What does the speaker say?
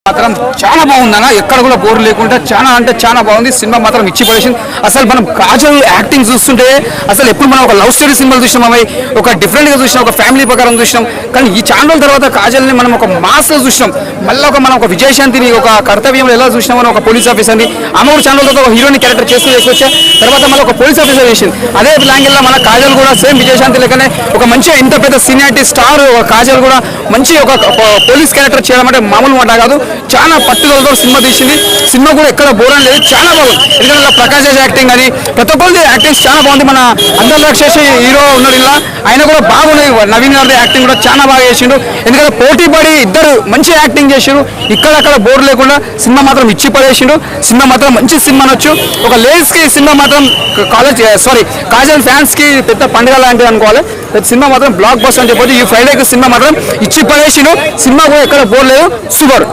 మాత్రం చాలా బాగుందన్న, ఎక్కడ కూడా బోర్ లేకుండా చాలా అంటే చాలా బాగుంది. సినిమా మాత్రం ఇచ్చి పడేసింది. అసలు మనం కాజల్ యాక్టింగ్ చూస్తుంటే అసలు ఎప్పుడు మనం ఒక లవ్ స్టోరీ సినిమాలు చూసినాం, అవి ఒక డిఫరెంట్గా చూసినాం, ఒక ఫ్యామిలీ ప్రకారం చూసినాం. కానీ ఈ ఛానల్ తర్వాత కాజల్ని మనం ఒక మాస్లో చూసినాం. మళ్ళీ మనం ఒక విజయశాంతిని ఒక కర్తవ్యంలో ఎలా చూసినామని ఒక పోలీస్ ఆఫీసర్ని ఆమె కూడా ఛానల్ తర్వాత ఒక హీరోని క్యారెక్టర్ చేసుకొచ్చా తర్వాత మళ్ళీ ఒక పోలీస్ ఆఫీసర్ చేసింది. అదే లాంగిల్లో మన కాజల్ కూడా సేమ్ విజయశాంతి లెక్కనే ఒక మంచి ఇంత పెద్ద సీనియారిటీ స్టార్ కాజల్ కూడా మంచి ఒక పోలీస్ క్యారెక్టర్ చేయడం అంటే మామూలు మాట కాదు. చాలా పట్టుదలతో సినిమా తీసింది. సినిమా కూడా ఎక్కడ బోర్ అని లేదు, చాలా బాగుంది. ఎందుకంటే ప్రకాష్ రాజ్ యాక్టింగ్ అని ప్రతి ఒక్కరిది యాక్టింగ్ చాలా బాగుంది. మన అందరి రాక్షసి హీరో ఉన్నాడు ఇలా, ఆయన కూడా బాగున్నాయి. నవీన్ గారి యాక్టింగ్ కూడా చాలా బాగా చేసిండు. ఎందుకంటే పోటీ పడి ఇద్దరు మంచి యాక్టింగ్ చేసిండు. ఇక్కడక్కడ బోర్ లేకుండా సినిమా మాత్రం ఇచ్చి పడేసిండు. సినిమా మాత్రం మంచి సినిమా అనొచ్చు. ఒక లేడీస్ కి సినిమా మాత్రం కాజల్ ఫ్యాన్స్ కి పెద్ద పండుగ లాంటిది అనుకోవాలి. సినిమా మాత్రం బ్లాక్ బస్టర్ అని చెప్పొచ్చు. ఈ ఫ్రైడేకి సినిమా మాత్రం ఇచ్చి పడేసిండు. సినిమా కూడా ఎక్కడ బోర్ లేదు, సూపర్.